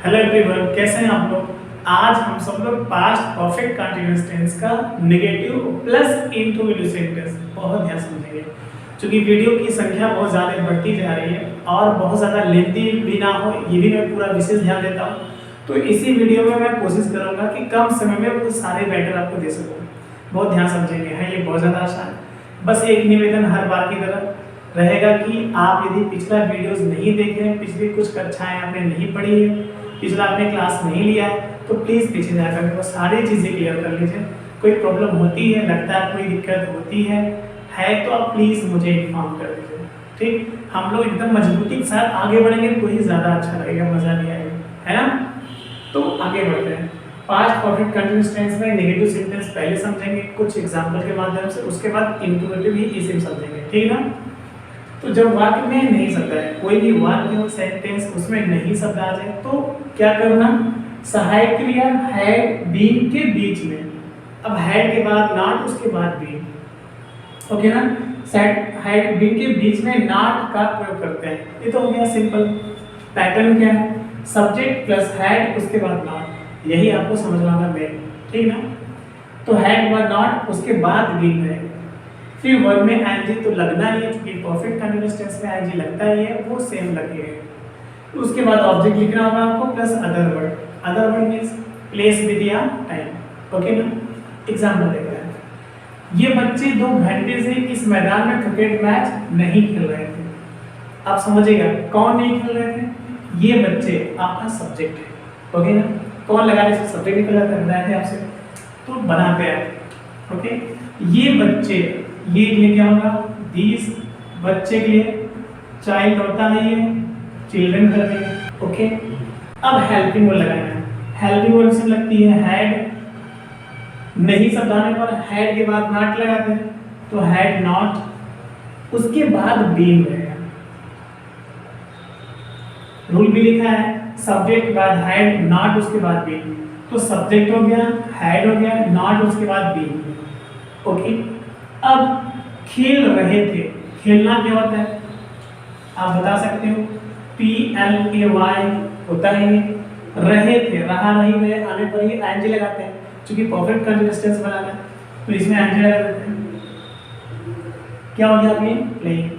Hello everyone, कैसे हैं आप लोग। आज हम सब लोग पास्ट परफेक्ट कंटीन्यूअस टेंस का नेगेटिव प्लस इंट्रोड्यूस टेंस बहुत ध्यान समझेंगे। क्योंकि वीडियो की संख्या बहुत ज़्यादा बढ़ती जा रही है और बहुत ज़्यादा लेंथी भी ना हो, ये भी मैं पूरा विशेष ध्यान देता हूँ। तो इसी वीडियो में मैं कोशिश करूँगा कि कम समय में वो सारे बैटर आपको दे सकूँ। बहुत ध्यान समझेंगे, है ये बहुत ज़्यादा आसान। बस एक निवेदन हर बार की तरह रहेगा कि आप यदि पिछला वीडियोस नहीं देखे हैं, पिछली कुछ कक्षाएं आपने नहीं पढ़ी है, पिछला आपने क्लास नहीं लिया है, तो प्लीज़ पीछे जाकर वो सारी चीज़ें क्लियर कर लीजिए। कोई प्रॉब्लम होती है, लगता है कोई दिक्कत होती है तो आप प्लीज़ मुझे इन्फॉर्म कर दीजिए। ठीक, हम लोग एकदम मजबूती के साथ आगे बढ़ेंगे तो ही ज़्यादा अच्छा लगेगा, मज़ा भी आएगा, है ना। तो आगे बढ़ते हैं। पास्ट परफेक्ट कंटीन्यूअस टेंस में नेगेटिव सेंटेंस पहले समझेंगे कुछ एग्जांपल के माध्यम से, उसके बाद इंट्रोगेटिव ही इसी में समझेंगे, ठीक ना। तो जब वाक्य में नहीं शब्द है, कोई भी वाक्य हो सेंटेंस उसमें नहीं शब्द आ जाए तो क्या करना, सहायक क्रिया हैड बीन के बीच में, अब हैड के बाद नॉट, उसके बाद बीन, ओके ना। हैड बीन के बीच में नॉट का प्रयोग करते हैं, ये तो हो गया सिंपल। पैटर्न क्या है, सब्जेक्ट प्लस हैड उसके बाद नॉट, यही आपको समझना मेन, ठीक ना। तो हैड के बाद नॉट, उसके बाद बीन रहेगा। फिर वर्ब में आईएनजी तो लगना ही है, क्योंकि परफेक्ट कंटीन्यूअस टेंस में आईएनजी लगता ही है, वो सेम लगेगा। उसके बाद ऑब्जेक्ट लिखना होगा आपको plus other word. Other word means place with या टाइम, ओके ना। एग्जांपल देख रहे हैं, ये बच्चे 2 घंटे से इस मैदान में क्रिकेट मैच नहीं खेल रहे थे। आप समझिएगा कौन नहीं खेल रहे थे, ये बच्चे आपका सब्जेक्ट है, ओके ना। कौन लगाने से सब्जेक्ट निकल जाता है, बताए थे आपसे, तो बनाते हैं, ओके। ये बच्चे, ये लिए क्या होगा, दीस बच्चे के लिए चाइल्ड होता है, ये चिल्ड्रन कर देंगे, ओके। अब हेल्पिंग वर्ड लगाना है, हेल्पिंग वर्ड से लगती है हैड, नहीं शब्द आने पर हैड के बाद नॉट लगाते हैं, तो हैड नॉट, उसके बाद बीन रहेगा। रूल भी लिखा है, सब्जेक्ट के बाद हैड, नॉट उसके बाद बीन, तो सब्जेक्ट हो गया, हैड हो गया, नॉट उसके बाद बीन, ओके। अब खेल रहे थे, खेलना क्या होता है आप बता सकते हो, PLAY होता है ये। रहे थे, रहा नहीं रहे आने पर ये आईएनजी लगाते हैं, क्योंकि परफेक्ट कंटीन्यूअस टेंस बनाना है तो इसमें आईएनजी लगा देते हैं। क्या हो गया आपने प्लेइंग।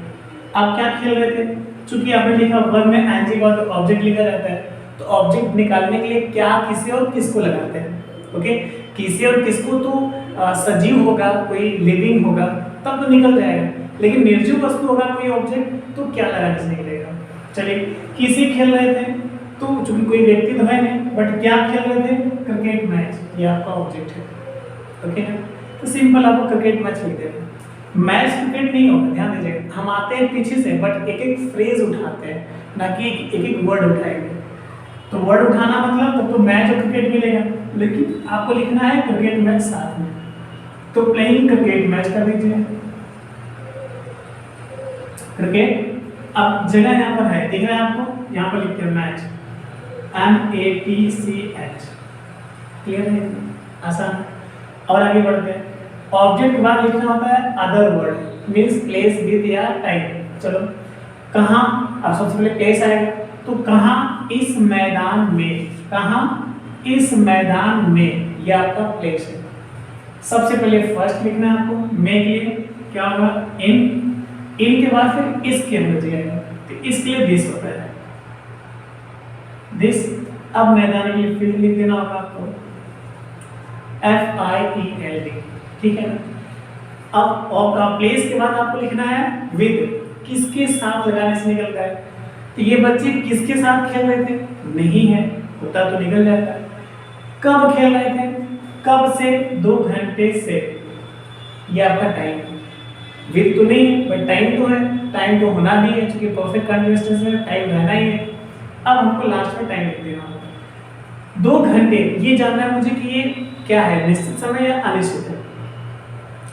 आप क्या खेल रहे थे, क्योंकि आपने लिखा वर्ब में आईएनजी के बाद ऑब्जेक्ट लिखा जाता है, तो ऑब्जेक्ट निकालने के लिए क्या, किसे और किसको लगाते हैं, ओके। किसे और किसको तो सजीव होगा, कोई लिविंग होगा तब तो निकल जाएगा, लेकिन निर्जीव वस्तु होगा कोई ऑब्जेक्ट तो क्या लगाने से निकलेगा। चलिए, किसी खेल रहे थे तो चूंकि कोई व्यक्ति तो है नहीं, बट क्या खेल रहे थे, क्रिकेट मैच, ये आपका ऑब्जेक्ट है, ओके ना। तो सिंपल आपको क्रिकेट मैच लिख देना। मैच क्रिकेट नहीं होगा, ध्यान दीजिएगा, हम आते हैं पीछे से बट एक एक फ्रेज उठाते हैं, ना कि एक एक वर्ड उठाएंगे। तो वर्ड उठाना मतलब तब तो मैच और क्रिकेट मिलेगा, लेकिन आपको लिखना है क्रिकेट मैच साथ में, तो प्लेइंग क्रिकेट मैच कर दीजिए, क्रिकेट। अब जगह यहाँ पर है, दिख रहा है आपको, यहाँ पर लिखते हैं मैच, MATCH, क्लियर है, आसान। और आगे बढ़ते हैं, ऑब्जेक्ट के बाद लिखना होता है other word means place with या टाइम। चलो, कहाँ, अब सबसे पहले प्लेस आएगा, तो कहाँ, इस मैदान में, कहाँ, इस मैदान में, ये आपका प्लेस है। सबसे पहले फर्स्ट लिखना है आपको, में के लिए क्या होगा, इन के बाद फिर इसके अंदर जाएगा, तो इसके लिए दिस होता है, दिस। अब मैदान के लिए फिर लिख देना होगा आपको FIELD, ठीक है ना। अब और प्लेस के बाद आपको लिखना है विद, किसके साथ लगाने से निकलता है, तो ये बच्चे किसके साथ खेल रहे थे, नहीं है, होता तो निकल जाता है। कब खेल रहे थे, कब से, 2 घंटे से, ये आपका टाइम, विद तो नहीं है बट टाइम तो है, टाइम तो होना भी है क्योंकि परफेक्ट कंटीन्यूअस टेंस में टाइम रहना ही है। अब हमको लास्ट में टाइम लिख देना होगा 2 घंटे। ये जानना है मुझे कि ये क्या है, निश्चित समय या अनिश्चित है।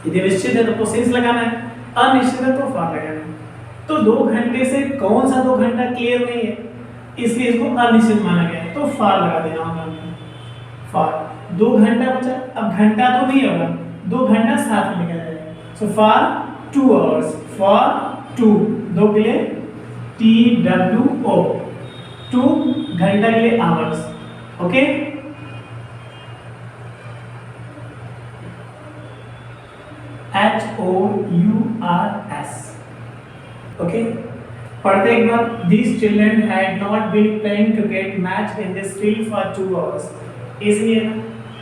यदि निश्चित है तो प्रोसेस लगाना है, अनिश्चित है तो फॉर लगाना है। तो 2 घंटे से कौन सा 2 घंटा क्लियर नहीं है, इसलिए इसको अनिश्चित माना गया है, तो फॉर लगा देना होगा, फॉर। 2 घंटा बचा, अब घंटा तो नहीं होगा, 2 घंटा साथ में निकल जाएगा, सो फॉर 2 hours, फॉर 2, 2 के लिए TWO, टू घंटा के लिए आवर्स, ओके। HOURS, okay. पढ़ते एक बार, these children had not been playing cricket match in this field for 2 hours। इसलिए ना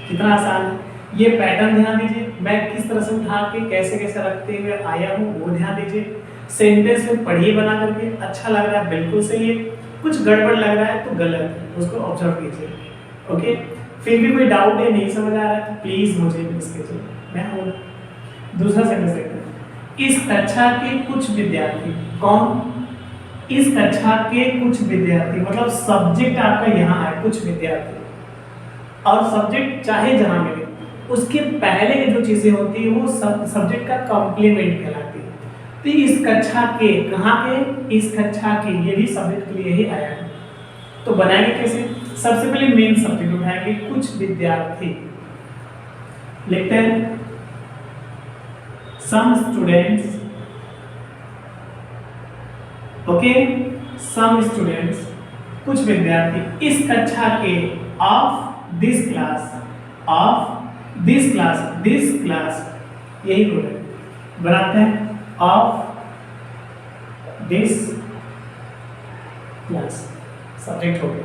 कितना आसान है, ये पैटर्न ध्यान दीजिए, मैं किस तरह से उठा के कैसे कैसे रखते हुए आया हूँ वो ध्यान दीजिए। सेंटेंस में पढ़िए बना करके, अच्छा लग रहा है बिल्कुल सही है, कुछ गड़बड़ लग रहा है तो गलत है, उसको ऑब्जर्व कीजिए, ओके। फिर भी कोई डाउट है, नहीं समझ आ रहा है तो प्लीज मुझे मिस कीजिए, मैं हूँ। दूसरा सेंटेंस देखते हैं, इस कक्षा के कुछ विद्यार्थी, कौन? इस कक्षा के कुछ विद्यार्थी, मतलब सब्जेक्ट आपका यहाँ है कुछ विद्यार्थी, और सब्जेक्ट चाहे जहां मिले उसके पहले की जो चीजें होती है वो सब्जेक्ट का कॉम्प्लीमेंट कहलाती है। तो इस कक्षा के, कहाँ के? इस कक्षा के, ये भी सब्जेक्ट के लिए ही आया है। तो बनाएंगे कैसे? सबसे पहले मेन सब्जेक्ट उठाएंगे, कुछ विद्यार्थी, लिखते हैं some students, okay, some students, कुछ विद्यार्थी इस कक्षा के, of this class, of this class, this class, यही बोले बनाते हैं, ऑफ दिस क्लास, सब्जेक्ट हो गया।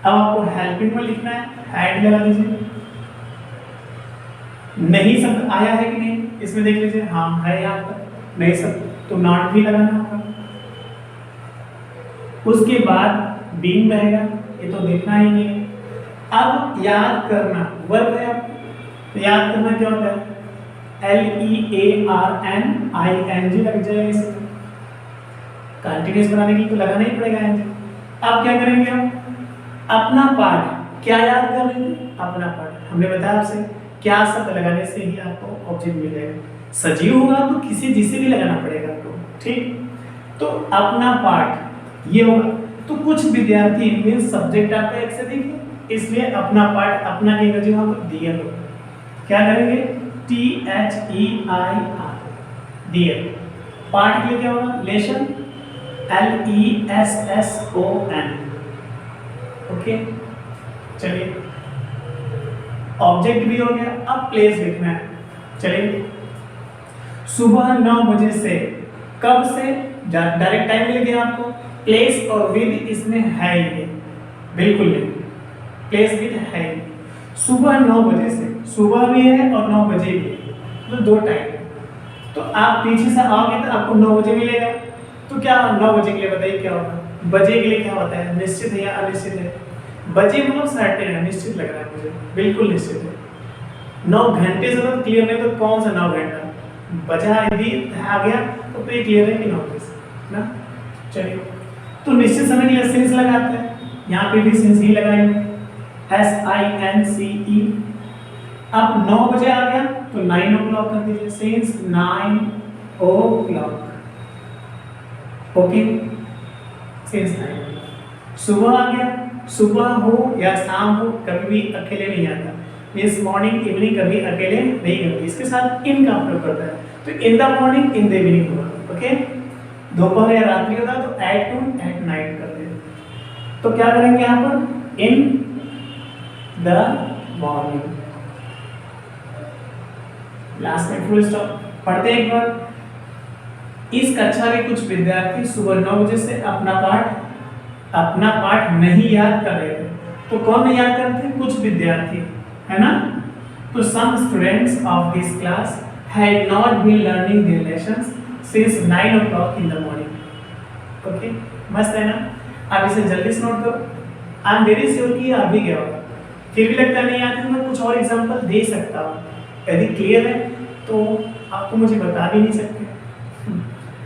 अब आपको हेल्पिंग में लिखना है, हैड लगा दीजिए। नहीं शब्द आया है कि नहीं इसमें देख लीजिए, हाँ है यहाँ पर नहीं शब्द, तो नॉट भी लगाना होगा। उसके बाद बीइंग रहेगा, ये तो देखना ही नहीं है। अब याद करना, वर्ब है आपको, तो याद करना क्या होता है? LEARNING लग जाएगा इसमें, कंटिन्यूस बनाने के लिए तो लगाना ही पड़ेगा एंग। अब क्या करेंगे हम? अपना पार्ट, क्या याद कर रहे थे? अपना पार्ट, हमने बताया आपसे क्या शब्द लगाने से ही आपको ऑब्जेक्ट मिलेगा, सजीव होगा तो किसी जिसे भी लगाना पड़ेगा आपको, ठीक। तो अपना पार्ट ये होगा, तो कुछ विद्यार्थी मीन सब्जेक्ट आपका एक से देखिए, इसलिए अपना पार्ट, अपना की अंग्रेजी वहां पर दियर होगा, क्या करेंगे? THEIR, their. पार्ट के लिए क्या होगा? Lesson, LESSON, okay. चलिए ऑब्जेक्ट भी हो गया, अब प्लेस लिखना है। चलिए सुबह 9 बजे से, कब से? डायरेक्ट टाइम मिल गया आपको, प्लेस और विद इसमें है ही बिल्कुल नहीं, प्लेस विद है। सुबह 9 बजे से, सुबह भी है और 9 बजे भी है, तो दो टाइम है। तो आप पीछे से आओगे तो आपको 9 बजे मिलेगा, तो क्या 9 बजे के लिए बताइए क्या होगा? बजे के लिए क्या होता है? निश्चित है या अनिश्चित है? बजे मतलब सर्टेन है, निश्चित लग रहा है मुझे, बिल्कुल निश्चित है। 9 घंटे से तो क्लियर नहीं, तो कौन सा 9 घंटा बजा यदि आ गया तो ये क्लियर है कि 9 बजे ना। चलिए तो निश्चित समय के लिए सेंस लगाते हैं, यहाँ पे भी सेंस ही लगाएंगे, SINCE। अब 9 बजे आ गया तो 9 o'clock कर दीजिए, सेंस 9 o'clock, ओके, सेंस 9। सुबह आ गया, सुबह हो या शाम हो कभी भी अकेले नहीं आता, मीन्स मॉर्निंग इवनिंग कभी अकेले नहीं करती, इसके साथ इन का प्रयोग करता है, तो in the morning in the evening होगा, ओके। दोपहर या रात्रि होता तो एट टू एट नाइट करते हैं, तो क्या करेंगे यहाँ पर? इन द मॉर्निंग, लास्ट में फुल स्टॉप। पढ़ते एक बार, इस कक्षा के कुछ विद्यार्थी सुबह 9 बजे से अपना पाठ नहीं याद कर रहे थे, तो कौन नहीं याद करते? कुछ विद्यार्थी, है ना। तो some students of this class had not been learning their lessons since 9 o'clock in the morning, okay, मस्त है ना। आप इसे जल्दी से नोट करो, आई एम वेरी श्योर कि आ भी गया होगा, फिर भी लगता नहीं आती तो मैं कुछ और एग्जांपल दे सकता हूँ, यदि क्लियर है तो आपको मुझे बता भी नहीं सकते,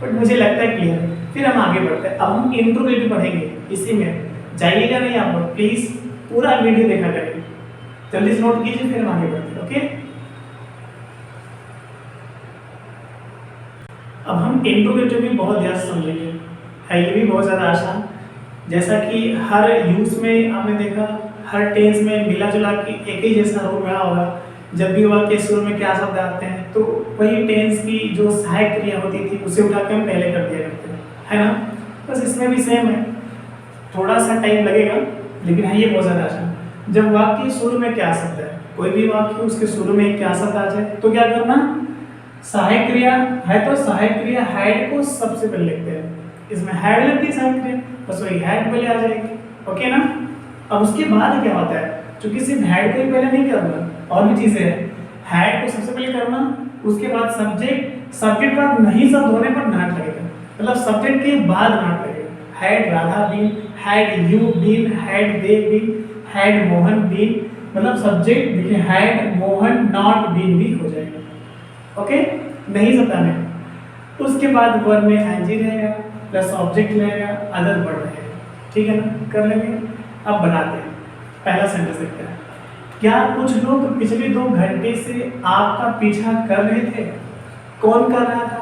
बट मुझे लगता है क्लियर है। फिर हम आगे बढ़ते हैं, अब हम इंट्रोगेटिव पढ़ेंगे, इसी में जाइएगा नहीं आप लोग, प्लीज पूरा वीडियो देखा करिए, जल्दी से नोट कीजिए, फिर हम आगे बढ़ते हैं, ओके। अब हम इंट्रोगेटिव भी बहुत ध्यान से समझेंगे, है ये भी बहुत ज़्यादा आसान, जैसा कि हर यूज में आपने देखा, हर टेंस में मिला जुला के एक ही जैसा रोल रहा होगा, जब भी वाक्य शुरू में क्या शब्द आते हैं तो वही टेंस की जो सहायक क्रिया होती थी उसे उठा के हम पहले कर दिया करते हैं, है ना। बस इसमें भी सेम है, थोड़ा सा टाइम लगेगा लेकिन है ये बहुत ज़्यादा आसान। जब वाक्य शुरू में क्या शब्द है, कोई भी वाक्य उसके शुरू में क्या शब्द आ जाए तो क्या करना, सहायक क्रिया है तो सहायक क्रिया हैड को सबसे पहले लिखते हैं। इसमें हैड लगती है सहायक क्रिया, बस वही हैड पहले आ जाएगी। ओके ना। अब उसके बाद क्या होता है, क्योंकि सिर्फ हैड को ही पहले नहीं करना, और भी चीजें हैं। हैड को सबसे पहले करना, उसके बाद सब्जेक्ट, सब्जेक्ट बाद नहीं शब्द होने पर नाट लगेगा, मतलब सब्जेक्ट के बाद नाट लगेगा। Had Radha been, had you been, had they been, had Mohan been, मतलब सब्जेक्ट देखिए हैड मोहन नॉट बीन भी हो जाएगा। ओके, नहीं बताने। उसके बाद वर्ब में एनजी रहेगा प्लस ऑब्जेक्ट रहेगा, अदर वर्ड रहेगा। ठीक है ना, कर लेंगे। अब बनाते हैं, पहला सेंटेंस देखते हैं। क्या कुछ लोग पिछले 2 घंटे से आपका पीछा कर रहे थे? कौन कर रहा था?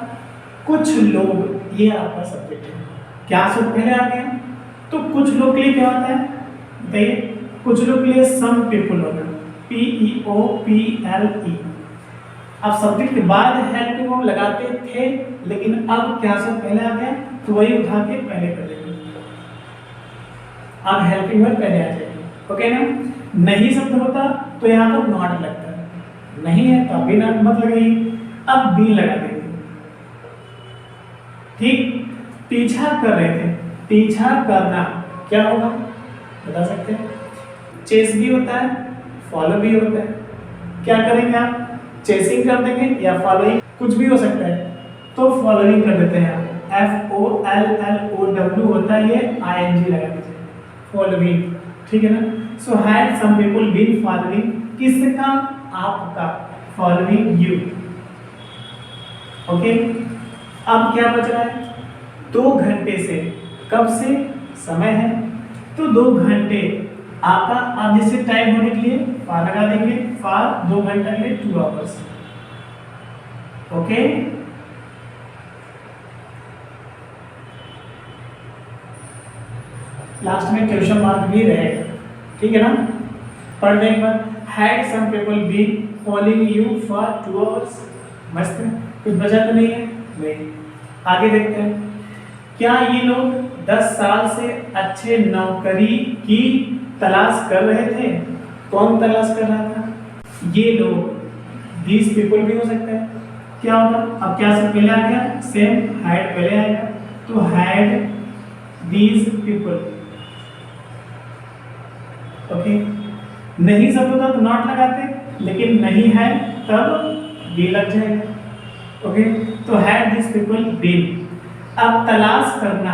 कुछ लोग, ये आपका सब्जेक्ट है। क्या शब्द पहले आ गया तो कुछ लोग के लिए क्या होता है बताइए, कुछ लोग के लिए सम पीपल होगा, PEOPLE। अब सब्जेक्ट के बाद हेल्पिंग वर्ब लगाते थे, लेकिन अब क्या शब्द पहले आ गया तो वही उठा के पहले कर लेंगे। अब हेल्पिंग वर्ब पहले आ जाएगी। ओके ना। नहीं शब्द होता तो यहाँ पर नॉट लगता है, नहीं है तो अभी नॉट मत लगाइए, अब बी लगा देंगे। ठीक, पीछा कर रहे थे, पीछा करना क्या होगा बता सकते हैं? चेस भी होता है, फॉलो भी होता है। क्या करेंगे आप? चेसिंग कर देंगे या फॉलोइंग, कुछ भी हो सकता है, तो फॉलोइंग कर देते हैं। FOLLOW होता है, ये ING लगा दीजिए, फॉलोइंग। ठीक है ना। So had some people been following, किसका? आपका, फॉलोइंग यू। ओके, अब क्या बच रहा है? 2 घंटे से, कब से? समय है तो 2 घंटे आपका, अब जैसे टाइम होने के लिए फार लगा देंगे, फार 2 घंटे के लिए 2 आवर्स। ओके, लास्ट में क्वेश्चन मार्क भी रहेगा। ठीक है ना। पढ़ लें एक बार। Had some people been following you for 2 hours. मस्त है, कुछ बचा तो नहीं है? नहीं। आगे देखते हैं। क्या ये लोग 10 साल से अच्छे नौकरी की तलाश कर रहे थे? कौन तलाश कर रहा था? ये लोग, these people भी हो सकता है। क्या होगा? अब क्या सब पहले आ गया? सेम, हैड पहले आएगा तो हैड these people। ओके, नहीं सब होता तो नॉट लगाते, लेकिन नहीं है तब भी लग जाएगा। ओके, तो हैड these people been। अब तलाश करना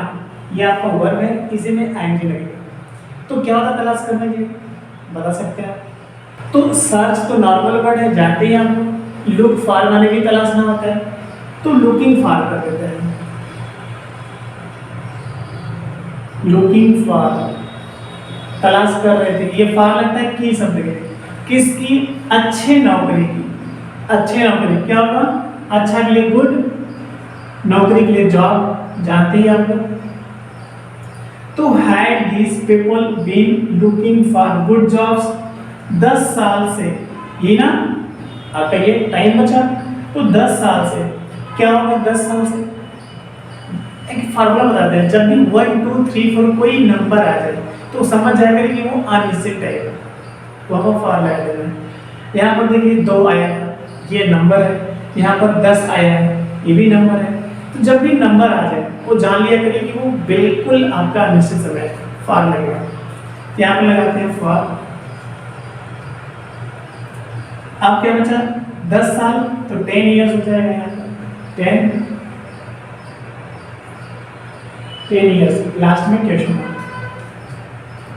ये आपका वर्ब है, इसी में एंग लगेगा। तो क्या होता तलाश करने के, बता सकते हैं? तो सर्च तो नॉर्मल वर्ड है, जानते ही हम। लुक फॉर माने भी तलाशना होता है, तो लुकिंग फॉर कर देते हैं। लुकिंग फॉर, तलाश कर रहे थे। ये फॉर लगता है की शब्द के, किसकी? अच्छे नौकरी की। अच्छे नौकरी क्या होगा? अच्छा के लिए गुड, नौकरी के लिए जॉब, जानते ही आप लोग। तो had these people been looking for good jobs? 10 साल से, ये ना आपका ये टाइम बचा, तो 10 साल से क्या होगा? 10 साल से एक फार्मूला बताते हैं, जब भी 1 2 3 4 कोई नंबर आ जाए तो समझ जाएगा कि वो अनिश्चित टाइप है, वहाँ पर फॉर लगा देना है। यहाँ पर देखिए 2 आया था, ये नंबर है। यहाँ पर 10 आया है, ये भी नंबर है। तो जब भी नंबर आ जाए वो जान लिया करिए कि वो बिल्कुल आपका अनिश्चित समय है, फॉर लगेगा। यहाँ पर लगाते हैं फॉर। अब क्या बचा? 10 साल तो 10 ईयर्स हो जाएगा। यहाँ पर 10 ईयर्स, लास्ट में क्वेश्चन मार्क।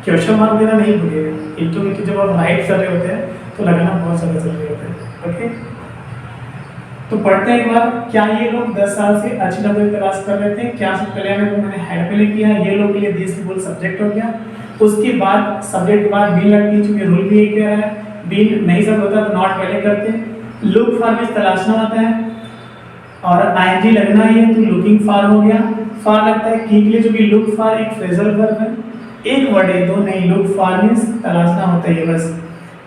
क्वेश्चन मार्क देना नहीं भूलिएगा, इंटू जब आप राइट कर रहे होते हैं तो लगाना बहुत ज़्यादा जरूरी होता है। ओके, तो पढ़ते हैं एक बार। क्या ये लोग 10 साल से अच्छी नौकरी तलाश कर रहे थे? क्या सब पहले मैंने हैड पहले किया, ये लोग के लिए दिस पीपल सब्जेक्ट हो गया। उसके बाद सब्जेक्ट के बाद बीन लगती है, क्योंकि रूल भी एक कह रहा है बीन नहीं सब होता तो नॉट पहले करते हैं। लुक फॉर में तलाशना होता है और आईएनजी लगना ही है, तो लुकिंग फॉर हो गया। फॉर लगता है की के लिए, जो कि लुक फॉर एक फ्रेजल वर्ब है, एक वर्ड है, दो नहीं। लुक फॉर मींस तलाशना होता है, बस।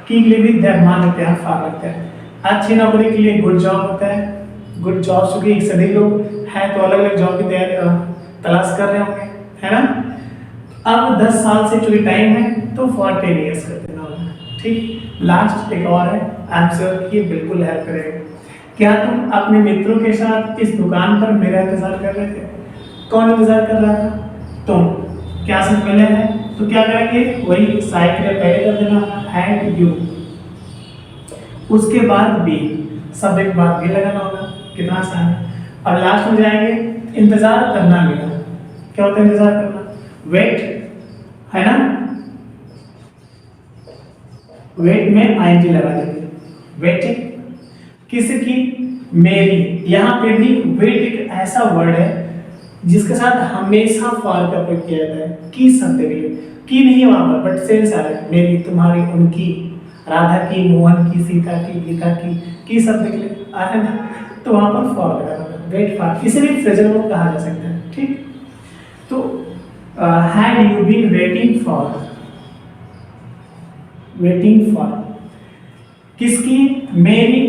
की के लिए भी दैमान होते हैं, फॉर लगता है। अच्छी नौकरी के लिए गुड जॉब होता है। गुड जॉब, चूंकि सभी लोग हैं तो अलग अलग जॉब की तैयारी तलाश कर रहे होंगे, है ना। अब 10 साल से चूंकि टाइम है तो फॉर 10 ईयर्स कर देना होगा। ठीक, लास्ट एक और है, आई एम श्योर कि ये बिल्कुल हेल्प करेगा। क्या तुम अपने मित्रों के साथ इस दुकान पर मेरा इंतजार कर रहे थे? कौन इंतजार कर रहा था? तुम। क्या सिर्फ पहले है तो क्या करेंगे, वही साइकिल पहले कर देना हैड यू, उसके बाद बी, सब एक बार भी लगाना होगा। कितना आसान है। अब लास्ट में जाएंगे, इंतजार करना मिला। क्या होता है इंतजार करना? वेट, है ना? वेट में आईएनजी लगा देंगे, वेटिंग। किसकी? मेरी। यहाँ पे भी वेट एक ऐसा वर्ड है जिसके साथ हमेशा फॉर का प्रयोग किया जाता है। की शब्द के लिए की नहीं है वहां पर, बट सेंस आ रहा है, मेरी, तुम्हारी, उनकी, राधा की, मोहन की, सीता की, गीता की शब्द के लिए आ रहा है ना, तो वहां पर फॉर लगा होगा, वेट फॉर। इसे भी फ्रेजल वर्ब कहा जा सकता है। ठीक, तो had you been waiting for, waiting for किसकी? मेरी,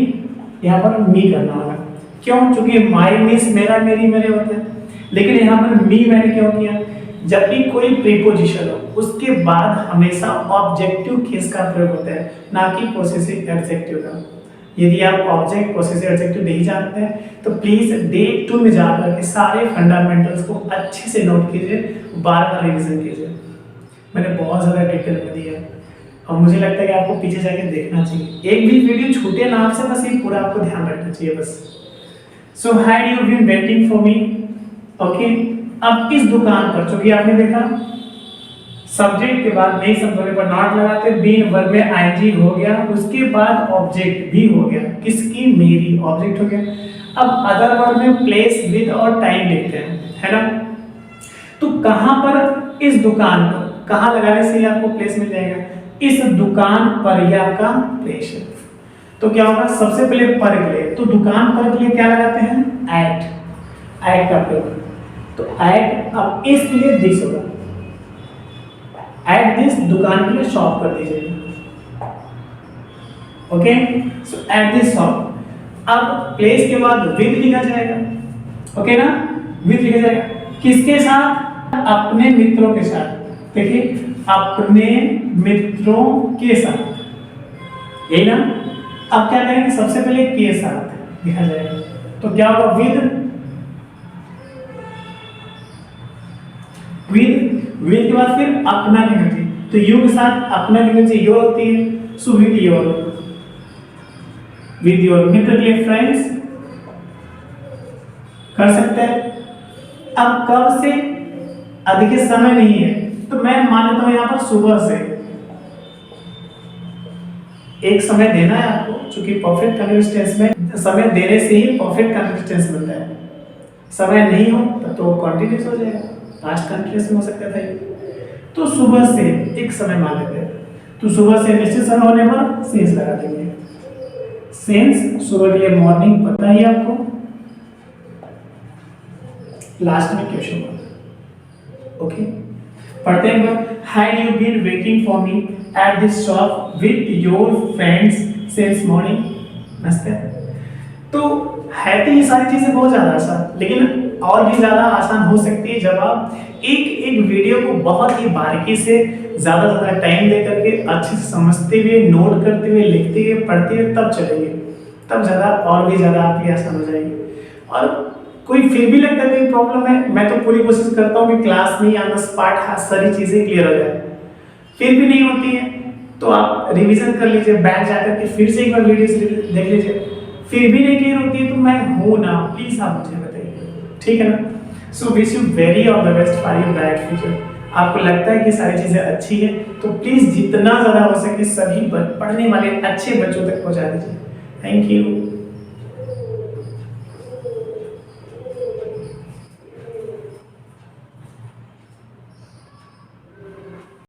यहाँ पर मी करना होगा। क्यों? क्योंकि माई मीन्स मेरा, मेरी, मेरे होते हैं, लेकिन यहाँ पर मी मैंने क्यों किया? जब भी कोई प्रीपोजिशन हो उसके बाद हमेशा ऑब्जेक्टिव केस का प्रयोग होता है, ना कि पोसेसिव एडजेक्टिव का। यदि आप ऑब्जेक्ट, पोसेसिव, एडजेक्टिव नहीं जानते हैं तो प्लीज डे 2 में जाकर के सारे फंडामेंटल्स को अच्छे से नोट कीजिए, बार बार रिवीजन कीजिए। मैंने बहुत ज़्यादा डिटेल में दिया है और मुझे लगता है कि आपको पीछे जाके देखना चाहिए। एक भी वीडियो छूटे ना आपसे, बस ये पूरा आपको ध्यान रखना चाहिए बस। So had you been waiting for me, okay. अब इस दुकान पर, चूंकि आपने देखा सब्जेक्ट के बाद नई शब्द होने पर नॉट लगाते, बीन वर्ब में आईएनजी हो गया, उसके बाद ऑब्जेक्ट भी हो गया। किसकी? मेरी, ऑब्जेक्ट हो गया। अब अदर वर्ब में प्लेस, विद और टाइम लिखते हैं, है ना? तो कहां पर? इस दुकान पर। कहां लगाने से ही आपको प्लेस मिल जाएगा? इस दुकान पर, यह आपका प्लेस है। तो क्या होगा? सबसे पहले पर के लिए, तो दुकान पर के लिए क्या लगाते हैं? एट, एट का प्रयोग। तो एट, अब इसके लिए दिस होगा, एट दिस, दुकान के लिए शॉप कर दीजिएगा, okay. So eight this shop. अब प्लेस के बाद विद लिखा जाएगा, ओके ना? विद लिखा जाएगा किसके साथ? अपने मित्रों के साथ। देखिए, अपने मित्रों के साथ, यही ना? अब क्या करेंगे? सबसे पहले के साथ लिखा जाएगा, तो क्या होगा? विद, विद के बाद फिर अपना लिखना चाहिए, तो यू के साथ अपना लिखना चाहिए, योर होती है, so with your, with your. मित्र के लिए फ्रेंड्स कर सकते हैं। अब कब से? अधिक समय नहीं है, तो मैं मान लेता हूं यहां पर सुबह से। एक समय देना है आपको, क्योंकि परफेक्ट कंटीन्यूअस टेंस में समय देने से ही परफेक्ट कंटीन्यूअस टेंस बनता है। समय नहीं हो तो कंटीन्यूअस हो जाएगा, पास्ट कंटीन्यूअस में हो सकता था। तो सुबह से एक समय मान लेते हैं, तो सुबह से निश्चित समय होने पर सेंस लगा देंगे। सेंस सुबह के लिए मॉर्निंग, पता ही आपको। लास्ट में क्वेश्चन मार्क, ओके। पढ़ते हैं। Had you been waiting for me at this shop with your friends since morning? मस्त है। तो है तो ये सारी चीजें बहुत ज्यादा आसान, लेकिन और भी ज्यादा आसान हो सकती है जब आप एक एक वीडियो को बहुत ही बारीकी से ज्यादा टाइम दे करके अच्छे से समझते हुए, नोट करते हुए, लिखते हुए, पढ़ते हुए तब चलेंगे, तब ज्यादा और भी ज्यादा आपकी आसान हो जाएगी। और कोई फिर भी लगता है कोई प्रॉब्लम है, मैं तो पूरी कोशिश करता हूँ कि क्लास में ऑन द स्पॉट सारी चीजें क्लियर हो जाए। फिर भी नहीं होती है तो आप रिवीजन कर लीजिए, बैठ जाकर के फिर से एक बार वीडियो देख लीजिए। फिर भी नहीं क्लियर होती है तो मैं हूं ना, प्लीज आप मुझे बताइए, ठीक है ना? So wish you very all the best for your bright future. आपको लगता है कि सारी चीजें अच्छी है तो प्लीज जितना ज्यादा हो सके सभी पढ़ने वाले अच्छे बच्चों तक पहुंचा दीजिए। Thank you.